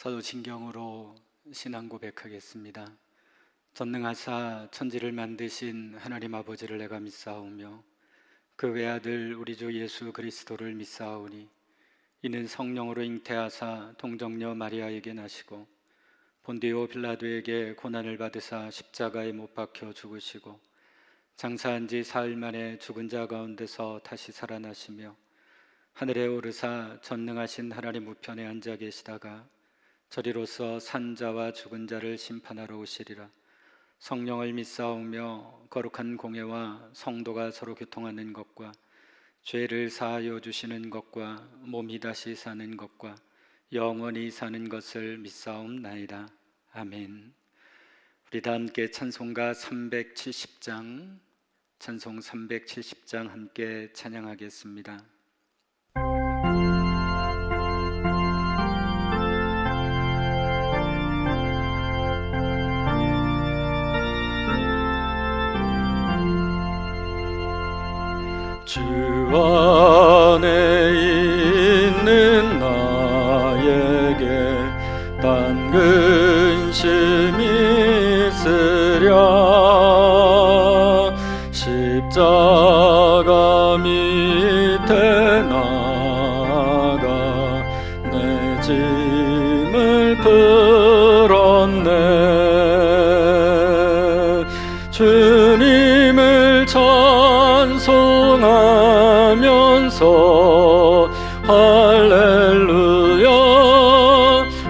사도신경으로 신앙 고백하겠습니다. 전능하사 천지를 만드신 하나님 아버지를 내가 믿사오며 그 외아들 우리 주 예수 그리스도를 믿사오니 이는 성령으로 잉태하사 동정녀 마리아에게 나시고 본디오 빌라도에게 고난을 받으사 십자가에 못 박혀 죽으시고 장사한 지 사흘 만에 죽은 자 가운데서 다시 살아나시며 하늘에 오르사 전능하신 하나님 우편에 앉아 계시다가 저리로서 산 자와 죽은 자를 심판하러 오시리라. 성령을 믿사오며 거룩한 공예와 성도가 서로 교통하는 것과 죄를 사하여 주시는 것과 몸이 다시 사는 것과 영원히 사는 것을 믿사옵나이다. 아멘. 우리 다 함께 찬송가 370장 찬송 370장 함께 찬양하겠습니다. 주 안에 있는 나에게 단 근심이 있으랴. 십자가 밑에 나가 내 짐을 풀었네. 주님을 찬송하면서 할렐루야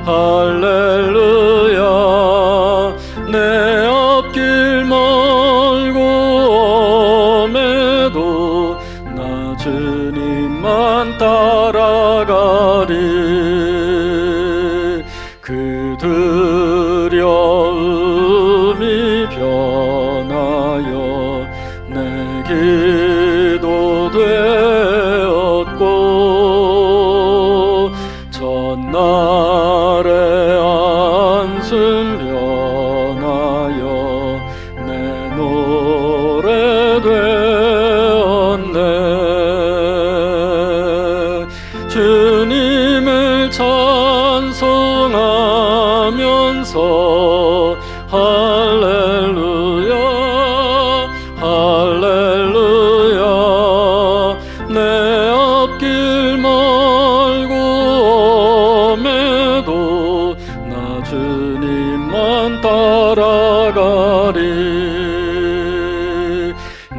할렐루야. 내 앞길 멀고 엄해도 나 주님만 따라가리. 그 두려움이 변하여 내 기도 되었고 전날의 안순 변하여 내 노래 되었네. 주님을 찬송하면서 할렐루야 할렐루야. 내 앞길 멀고 엄해도 나 주님만 따라가리.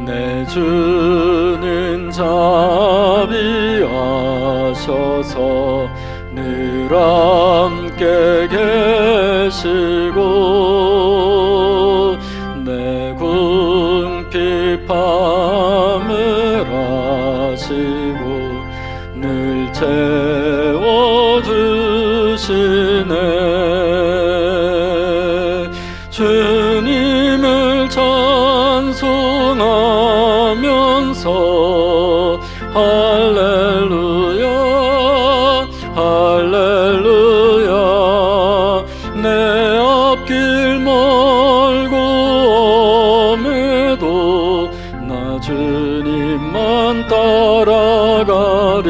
내 주는 자비하셔서 늘 함께 계시고 내 궁핍함을 아시고 늘 채워주시네. 주님을 찬송하면서 할렐루야 할렐루야. 내 앞길 멀고 엄해도 나 주님만 따라가리.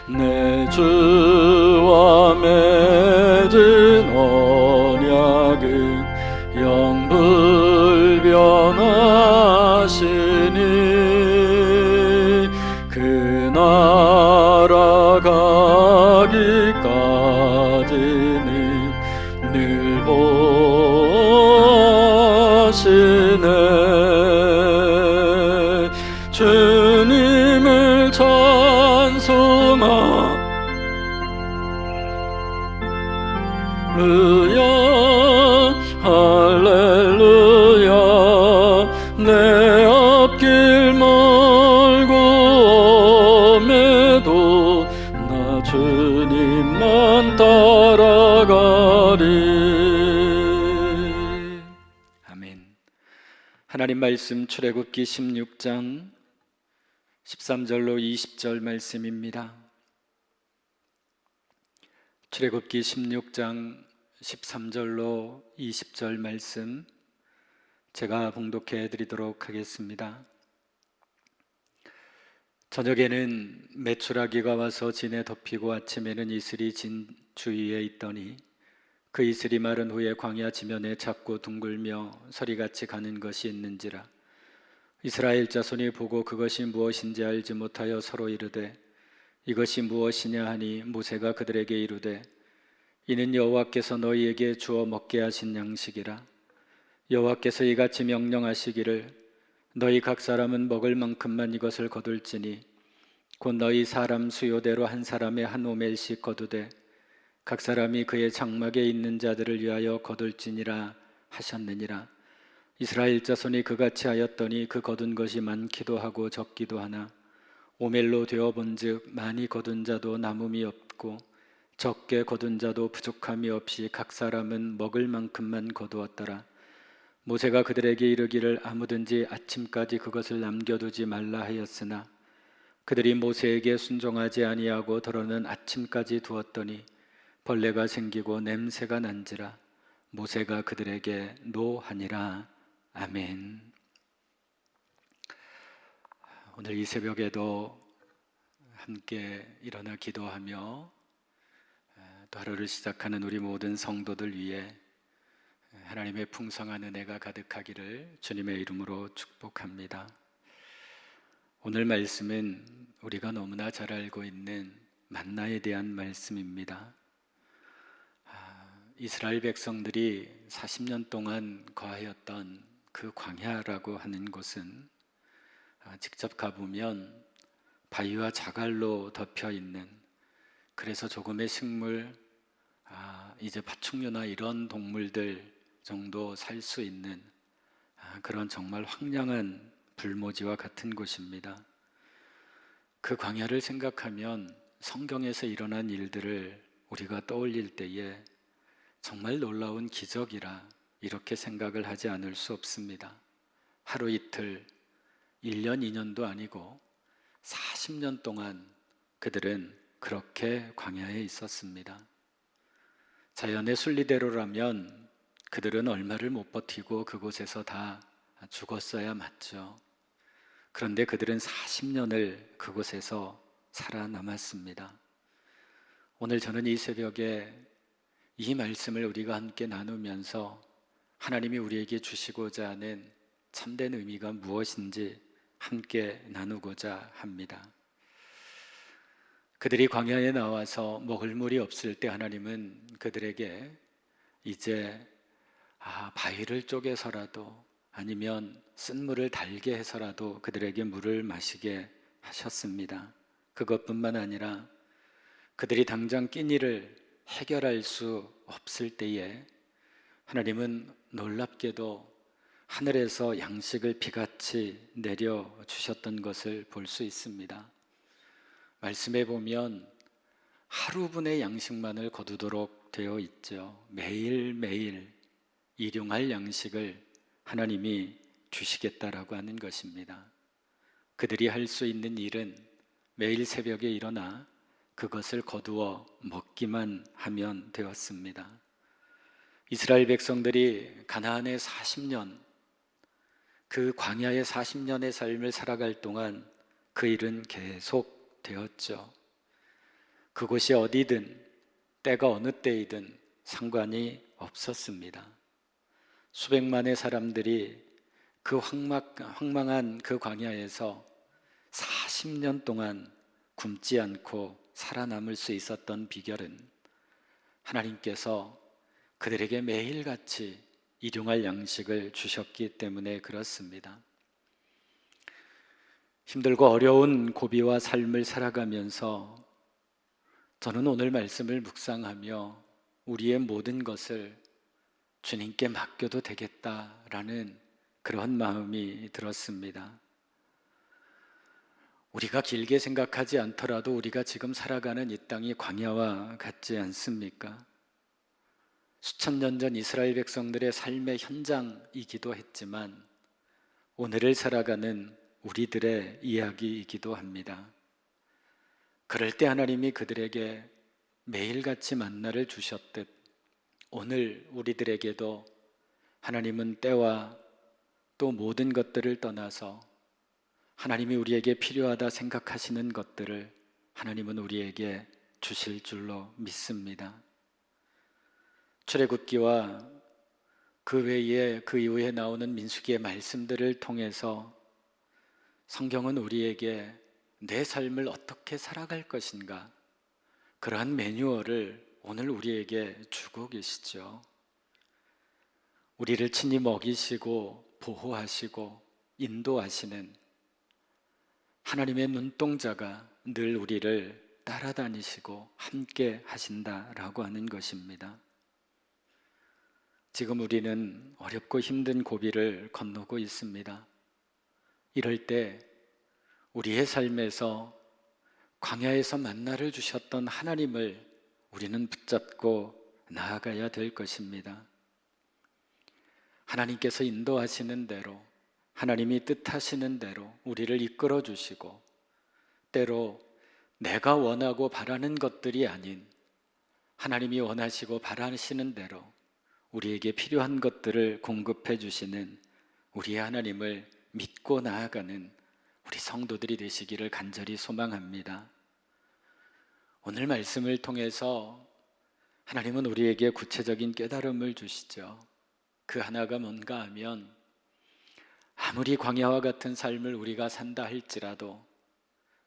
내 주와 맺은 언약은 영불변하시니 그 나라 가기까지는 늘 보시네. 주님을 찬송하루야 할렐루야. 내 앞길 멀고 엄해도 나 주님만 따라가리. 아멘. 하나님 말씀 출애굽기 16장 13절로 20절 말씀입니다. 출애굽기 16장 13절로 20절 말씀 제가 봉독해 드리도록 하겠습니다. 저녁에는 메추라기가 와서 진에 덮이고 아침에는 이슬이 진 주위에 있더니 그 이슬이 마른 후에 광야 지면에 작고 둥글며 서리같이 가는 것이 있는지라. 이스라엘 자손이 보고 그것이 무엇인지 알지 못하여 서로 이르되 이것이 무엇이냐 하니 모세가 그들에게 이르되 이는 여호와께서 너희에게 주어 먹게 하신 양식이라. 여호와께서 이같이 명령하시기를 너희 각 사람은 먹을 만큼만 이것을 거둘지니 곧 너희 사람 수요대로 한 사람의 한 오멜씩 거두되 각 사람이 그의 장막에 있는 자들을 위하여 거둘지니라 하셨느니라. 이스라엘 자손이 그같이 하였더니 그 거둔 것이 많기도 하고 적기도 하나 오멜로 되어 본즉 많이 거둔 자도 남음이 없고 적게 거둔 자도 부족함이 없이 각 사람은 먹을 만큼만 거두었더라. 모세가 그들에게 이르기를 아무든지 아침까지 그것을 남겨두지 말라 하였으나 그들이 모세에게 순종하지 아니하고 더러는 아침까지 두었더니 벌레가 생기고 냄새가 난지라. 모세가 그들에게 노하니라. 아멘. 오늘 이 새벽에도 함께 일어나 기도하며 또 하루를 시작하는 우리 모든 성도들 위해 하나님의 풍성한 은혜가 가득하기를 주님의 이름으로 축복합니다. 오늘 말씀은 우리가 너무나 잘 알고 있는 만나에 대한 말씀입니다. 이스라엘 백성들이 40년 동안 거하였던 그 광야라고 하는 곳은 직접 가보면 바위와 자갈로 덮여 있는, 그래서 조금의 식물, 이제 파충류나 이런 동물들 정도 살 수 있는 그런 정말 황량한 불모지와 같은 곳입니다. 그 광야를 생각하면 성경에서 일어난 일들을 우리가 떠올릴 때에 정말 놀라운 기적이라 이렇게 생각을 하지 않을 수 없습니다. 하루 이틀, 1년, 2년도 아니고 40년 동안 그들은 그렇게 광야에 있었습니다. 자연의 순리대로라면 그들은 얼마를 못 버티고 그곳에서 다 죽었어야 맞죠. 그런데 그들은 40년을 그곳에서 살아남았습니다. 오늘 저는 이 새벽에 이 말씀을 우리가 함께 나누면서 하나님이 우리에게 주시고자 하는 참된 의미가 무엇인지 함께 나누고자 합니다. 그들이 광야에 나와서 먹을 물이 없을 때 하나님은 그들에게 이제 바위를 쪼개서라도 아니면 쓴물을 달게 해서라도 그들에게 물을 마시게 하셨습니다. 그것뿐만 아니라 그들이 당장 끼니를 해결할 수 없을 때에 하나님은 놀랍게도 하늘에서 양식을 비같이 내려주셨던 것을 볼 수 있습니다. 말씀에 보면 하루분의 양식만을 거두도록 되어 있죠. 매일매일 일용할 양식을 하나님이 주시겠다라고 하는 것입니다. 그들이 할 수 있는 일은 매일 새벽에 일어나 그것을 거두어 먹기만 하면 되었습니다. 이스라엘 백성들이 가나안의 40년, 그 광야의 40년의 삶을 살아갈 동안 그 일은 계속 되었죠. 그곳이 어디든 때가 어느 때이든 상관이 없었습니다. 수백만의 사람들이 그 황망한 그 광야에서 40년 동안 굶지 않고 살아남을 수 있었던 비결은 하나님께서 그들에게 매일같이 일용할 양식을 주셨기 때문에 그렇습니다. 힘들고 어려운 고비와 삶을 살아가면서 저는 오늘 말씀을 묵상하며 우리의 모든 것을 주님께 맡겨도 되겠다라는 그런 마음이 들었습니다. 우리가 길게 생각하지 않더라도 우리가 지금 살아가는 이 땅이 광야와 같지 않습니까? 수천 년 전 이스라엘 백성들의 삶의 현장이기도 했지만 오늘을 살아가는 우리들의 이야기이기도 합니다. 그럴 때 하나님이 그들에게 매일같이 만나를 주셨듯 오늘 우리들에게도 하나님은 때와 또 모든 것들을 떠나서 하나님이 우리에게 필요하다 생각하시는 것들을 하나님은 우리에게 주실 줄로 믿습니다. 출애굽기와 그 외에 그 이후에 나오는 민수기의 말씀들을 통해서 성경은 우리에게 내 삶을 어떻게 살아갈 것인가, 그러한 매뉴얼을 오늘 우리에게 주고 계시죠. 우리를 친히 먹이시고 보호하시고 인도하시는 하나님의 눈동자가 늘 우리를 따라다니시고 함께 하신다라고 하는 것입니다. 지금 우리는 어렵고 힘든 고비를 건너고 있습니다. 이럴 때 우리의 삶에서 광야에서 만나를 주셨던 하나님을 우리는 붙잡고 나아가야 될 것입니다. 하나님께서 인도하시는 대로, 하나님이 뜻하시는 대로 우리를 이끌어 주시고, 때로 내가 원하고 바라는 것들이 아닌 하나님이 원하시고 바라시는 대로 우리에게 필요한 것들을 공급해 주시는 우리의 하나님을 믿고 나아가는 우리 성도들이 되시기를 간절히 소망합니다. 오늘 말씀을 통해서 하나님은 우리에게 구체적인 깨달음을 주시죠. 그 하나가 뭔가 하면, 아무리 광야와 같은 삶을 우리가 산다 할지라도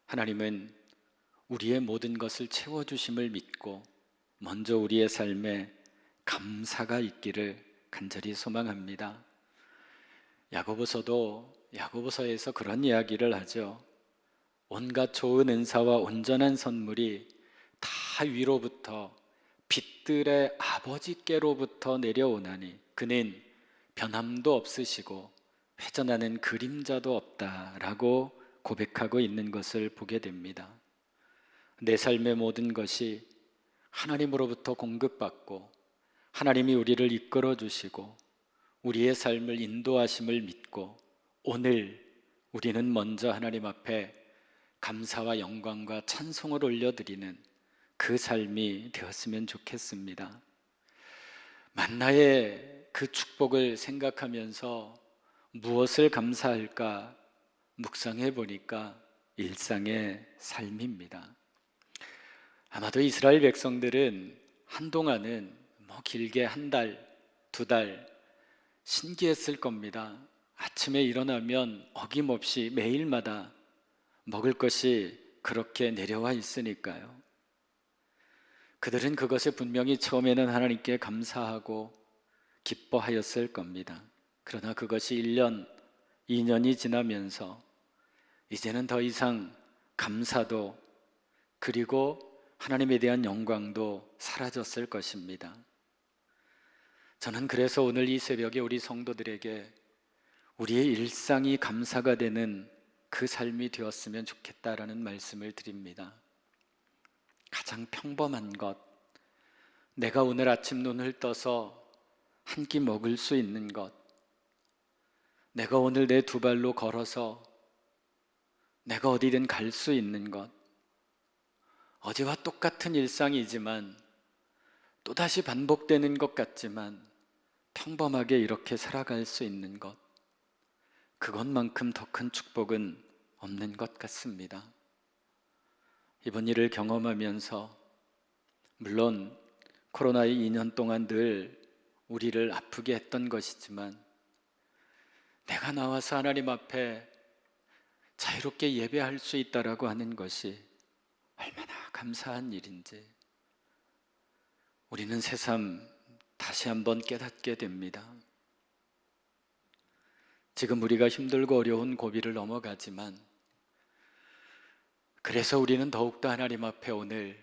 하나님은 우리의 모든 것을 채워주심을 믿고 먼저 우리의 삶에 감사가 있기를 간절히 소망합니다. 야고보서에서 그런 이야기를 하죠. 온갖 좋은 은사와 온전한 선물이 다 위로부터 빛들의 아버지께로부터 내려오나니 그는 변함도 없으시고 회전하는 그림자도 없다라고 고백하고 있는 것을 보게 됩니다. 내 삶의 모든 것이 하나님으로부터 공급받고 하나님이 우리를 이끌어 주시고 우리의 삶을 인도하심을 믿고 오늘 우리는 먼저 하나님 앞에 감사와 영광과 찬송을 올려드리는 그 삶이 되었으면 좋겠습니다. 만나의 그 축복을 생각하면서 무엇을 감사할까 묵상해 보니까 일상의 삶입니다. 아마도 이스라엘 백성들은 한동안은 길게 한 달, 두 달 신기했을 겁니다. 아침에 일어나면 어김없이 매일마다 먹을 것이 그렇게 내려와 있으니까요. 그들은 그것에 분명히 처음에는 하나님께 감사하고 기뻐하였을 겁니다. 그러나 그것이 1년, 2년이 지나면서 이제는 더 이상 감사도 그리고 하나님에 대한 영광도 사라졌을 것입니다. 저는 그래서 오늘 이 새벽에 우리 성도들에게 우리의 일상이 감사가 되는 그 삶이 되었으면 좋겠다라는 말씀을 드립니다. 가장 평범한 것, 내가 오늘 아침 눈을 떠서 한 끼 먹을 수 있는 것, 내가 오늘 내 두 발로 걸어서 내가 어디든 갈 수 있는 것, 어제와 똑같은 일상이지만 또다시 반복되는 것 같지만 평범하게 이렇게 살아갈 수 있는 것, 그것만큼 더 큰 축복은 없는 것 같습니다. 이번 일을 경험하면서 물론 코로나의 2년 동안 늘 우리를 아프게 했던 것이지만 내가 나와서 하나님 앞에 자유롭게 예배할 수 있다라고 하는 것이 얼마나 감사한 일인지 우리는 새삼 다시 한번 깨닫게 됩니다. 지금 우리가 힘들고 어려운 고비를 넘어가지만 그래서 우리는 더욱더 하나님 앞에 오늘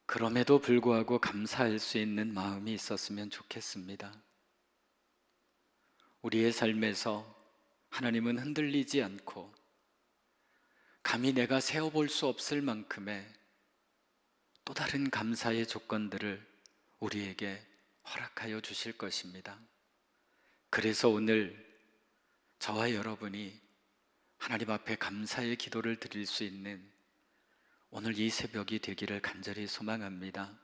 그럼에도 불구하고 감사할 수 있는 마음이 있었으면 좋겠습니다. 우리의 삶에서 하나님은 흔들리지 않고 감히 내가 세어볼 수 없을 만큼의 또 다른 감사의 조건들을 우리에게 허락하여 주실 것입니다. 그래서 오늘 저와 여러분이 하나님 앞에 감사의 기도를 드릴 수 있는 오늘 이 새벽이 되기를 간절히 소망합니다.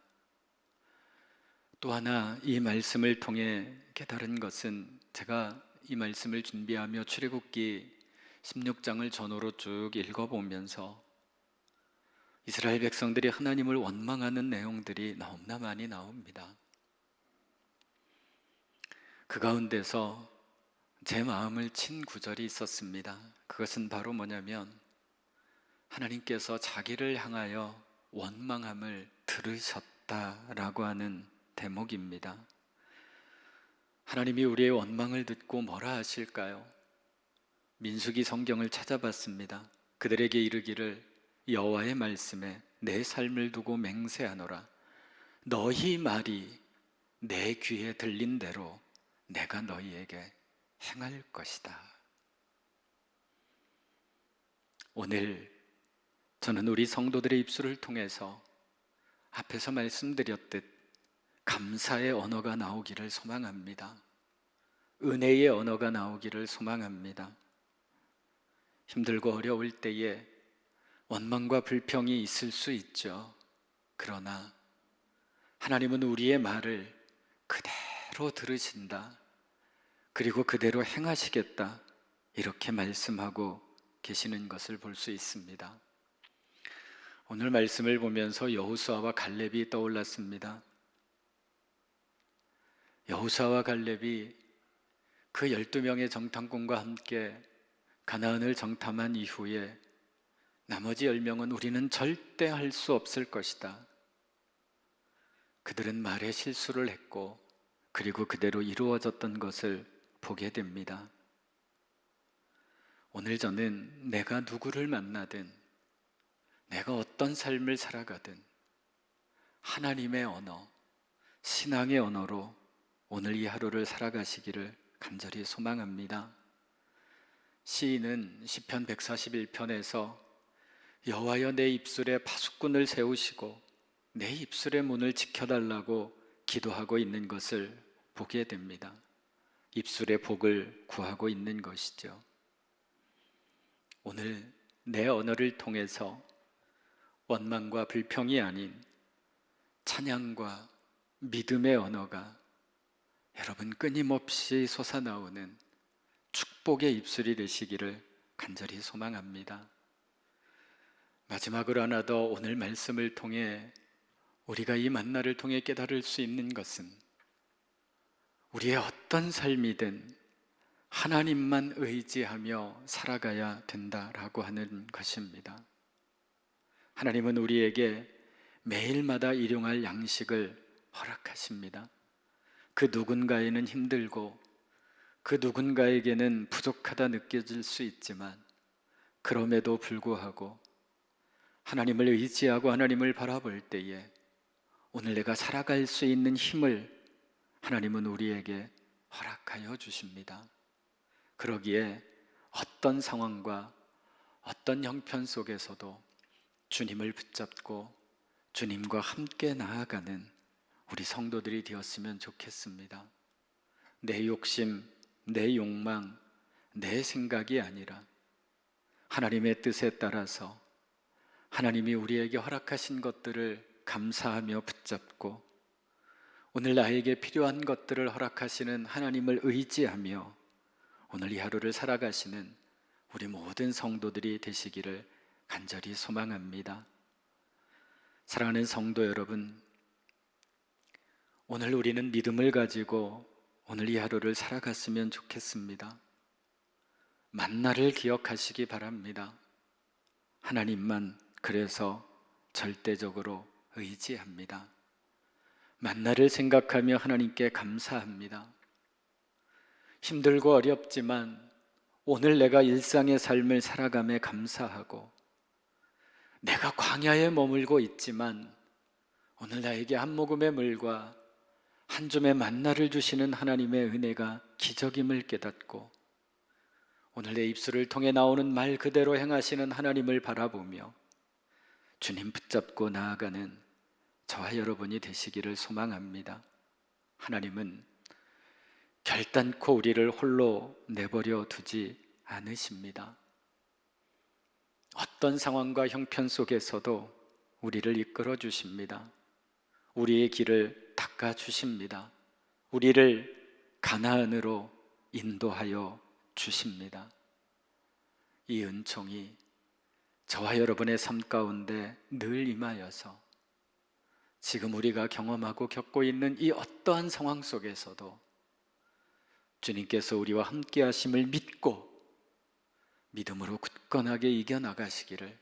또 하나 이 말씀을 통해 깨달은 것은 제가 이 말씀을 준비하며 출애굽기 16장을 전후로 쭉 읽어보면서 이스라엘 백성들이 하나님을 원망하는 내용들이 너무나 많이 나옵니다. 그 가운데서 제 마음을 친 구절이 있었습니다. 그것은 바로 뭐냐면 하나님께서 자기를 향하여 원망함을 들으셨다라고 하는 대목입니다. 하나님이 우리의 원망을 듣고 뭐라 하실까요? 민수기 성경을 찾아봤습니다. 그들에게 이르기를 여호와의 말씀에 내 삶을 두고 맹세하노라. 너희 말이 내 귀에 들린 대로 내가 너희에게 행할 것이다. 오늘 저는 우리 성도들의 입술을 통해서 앞에서 말씀드렸듯 감사의 언어가 나오기를 소망합니다. 은혜의 언어가 나오기를 소망합니다. 힘들고 어려울 때에 원망과 불평이 있을 수 있죠. 그러나 하나님은 우리의 말을 그대로 들으신다. 그리고 그대로 행하시겠다. 이렇게 말씀하고 계시는 것을 볼 수 있습니다. 오늘 말씀을 보면서 여호수아와 갈렙이 떠올랐습니다. 여호수아와 갈렙이 그 12명의 정탐꾼과 함께 가나안을 정탐한 이후에 나머지 10명은 우리는 절대 할 수 없을 것이다. 그들은 말에 실수를 했고 그리고 그대로 이루어졌던 것을 보게 됩니다. 오늘 저는 내가 누구를 만나든 내가 어떤 삶을 살아가든 하나님의 언어, 신앙의 언어로 오늘 이 하루를 살아가시기를 간절히 소망합니다. 시인은 시편 141편에서 여호와여 내 입술에 파수꾼을 세우시고 내 입술의 문을 지켜달라고 기도하고 있는 것을 보게 됩니다. 입술의 복을 구하고 있는 것이죠. 오늘 내 언어를 통해서 원망과 불평이 아닌 찬양과 믿음의 언어가 여러분 끊임없이 솟아나오는 축복의 입술이 되시기를 간절히 소망합니다. 마지막으로 하나 더 오늘 말씀을 통해 우리가 이 만나를 통해 깨달을 수 있는 것은 우리의 어떤 삶이든 하나님만 의지하며 살아가야 된다라고 하는 것입니다. 하나님은 우리에게 매일마다 일용할 양식을 허락하십니다. 그 누군가에는 힘들고 그 누군가에게는 부족하다 느껴질 수 있지만 그럼에도 불구하고 하나님을 의지하고 하나님을 바라볼 때에 오늘 내가 살아갈 수 있는 힘을 하나님은 우리에게 허락하여 주십니다. 그러기에 어떤 상황과 어떤 형편 속에서도 주님을 붙잡고 주님과 함께 나아가는 우리 성도들이 되었으면 좋겠습니다. 내 욕심, 내 욕망, 내 생각이 아니라 하나님의 뜻에 따라서 하나님이 우리에게 허락하신 것들을 감사하며 붙잡고 오늘 나에게 필요한 것들을 허락하시는 하나님을 의지하며 오늘 이 하루를 살아가시는 우리 모든 성도들이 되시기를 간절히 소망합니다. 사랑하는 성도 여러분, 오늘 우리는 믿음을 가지고 오늘 이 하루를 살아갔으면 좋겠습니다. 만나를 기억하시기 바랍니다. 하나님만 그래서 절대적으로 의지합니다. 만나를 생각하며 하나님께 감사합니다. 힘들고 어렵지만 오늘 내가 일상의 삶을 살아감에 감사하고 내가 광야에 머물고 있지만 오늘 나에게 한 모금의 물과 한 줌의 만나를 주시는 하나님의 은혜가 기적임을 깨닫고 오늘 내 입술을 통해 나오는 말 그대로 행하시는 하나님을 바라보며 주님 붙잡고 나아가는 저와 여러분이 되시기를 소망합니다. 하나님은 결단코 우리를 홀로 내버려 두지 않으십니다. 어떤 상황과 형편 속에서도 우리를 이끌어 주십니다. 우리의 길을 닦아 주십니다. 우리를 가나안으로 인도하여 주십니다. 이 은총이 저와 여러분의 삶 가운데 늘 임하여서 지금 우리가 경험하고 겪고 있는 이 어떠한 상황 속에서도 주님께서 우리와 함께 하심을 믿고 믿음으로 굳건하게 이겨나가시기를,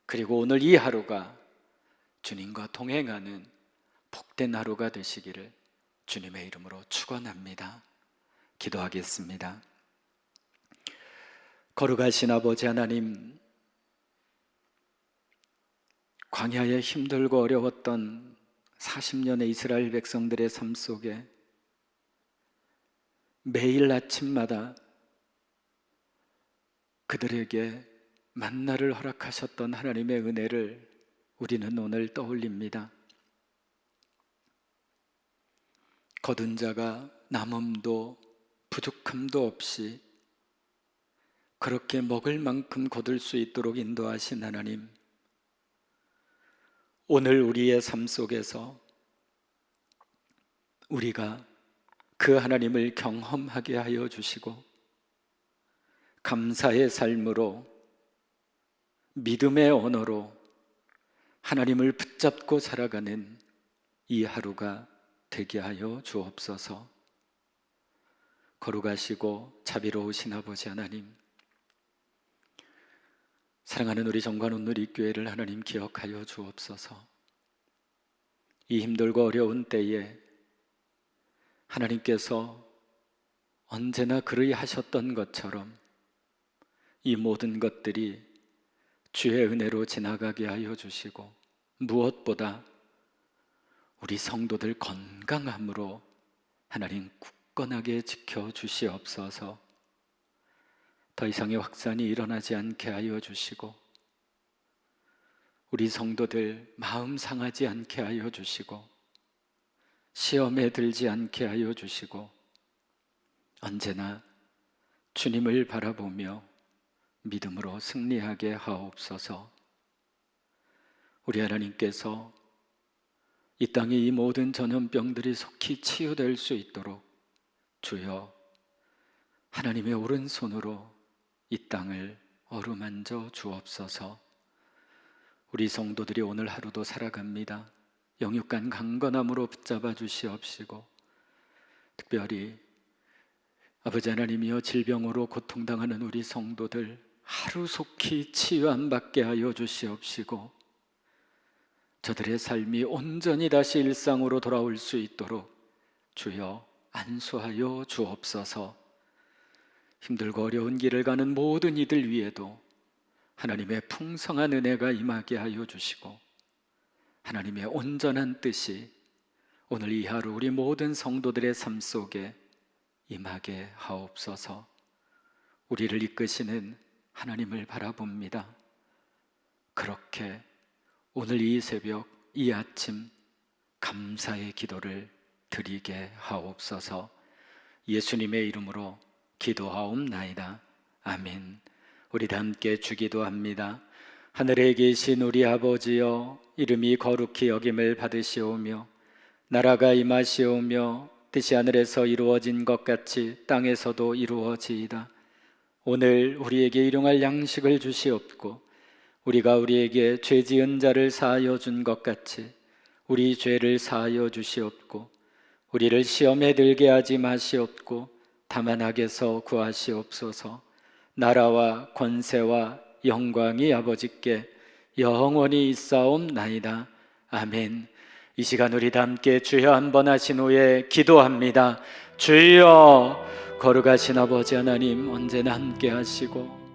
그리고 오늘 이 하루가 주님과 동행하는 복된 하루가 되시기를 주님의 이름으로 축원합니다. 기도하겠습니다. 거룩하신 아버지 하나님, 광야에 힘들고 어려웠던 40년의 이스라엘 백성들의 삶 속에 매일 아침마다 그들에게 만나를 허락하셨던 하나님의 은혜를 우리는 오늘 떠올립니다. 거둔 자가 남음도 부족함도 없이 그렇게 먹을 만큼 거둘 수 있도록 인도하신 하나님, 오늘 우리의 삶 속에서 우리가 그 하나님을 경험하게 하여 주시고 감사의 삶으로, 믿음의 언어로 하나님을 붙잡고 살아가는 이 하루가 되게 하여 주옵소서. 거룩하시고 자비로우신 아버지 하나님, 사랑하는 우리 정관온누리교회를 하나님 기억하여 주옵소서. 이 힘들고 어려운 때에 하나님께서 언제나 그리하셨던 것처럼 이 모든 것들이 주의 은혜로 지나가게 하여 주시고, 무엇보다 우리 성도들 건강함으로 하나님 굳건하게 지켜주시옵소서. 더 이상의 확산이 일어나지 않게 하여 주시고, 우리 성도들 마음 상하지 않게 하여 주시고, 시험에 들지 않게 하여 주시고, 언제나 주님을 바라보며 믿음으로 승리하게 하옵소서. 우리 하나님께서 이 땅의 이 모든 전염병들이 속히 치유될 수 있도록 주여 하나님의 오른손으로 이 땅을 어루만져 주옵소서. 우리 성도들이 오늘 하루도 살아갑니다. 영육간 강건함으로 붙잡아 주시옵시고, 특별히 아버지 하나님이여 질병으로 고통당하는 우리 성도들 하루속히 치유함 받게 하여 주시옵시고, 저들의 삶이 온전히 다시 일상으로 돌아올 수 있도록 주여 안수하여 주옵소서. 힘들고 어려운 길을 가는 모든 이들 위에도 하나님의 풍성한 은혜가 임하게 하여 주시고, 하나님의 온전한 뜻이 오늘 이 하루 우리 모든 성도들의 삶 속에 임하게 하옵소서. 우리를 이끄시는 하나님을 바라봅니다. 그렇게 오늘 이 새벽, 이 아침 감사의 기도를 드리게 하옵소서. 예수님의 이름으로 기도하옵나이다. 아멘. 우리 다 함께 주기도합니다. 하늘에 계신 우리 아버지여, 이름이 거룩히 여김을 받으시오며 나라가 임하시오며 뜻이 하늘에서 이루어진 것 같이 땅에서도 이루어지이다. 오늘 우리에게 일용할 양식을 주시옵고, 우리가 우리에게 죄 지은 자를 사하여 준 것 같이 우리 죄를 사하여 주시옵고, 우리를 시험에 들게 하지 마시옵고 다만 악에서 구하시옵소서. 나라와 권세와 영광이 아버지께 영원히 있사옵나이다. 아멘. 이 시간 우리 다 함께 주여 한번 하신 후에 기도합니다. 주여, 거룩하신 아버지 하나님, 언제나 함께 하시고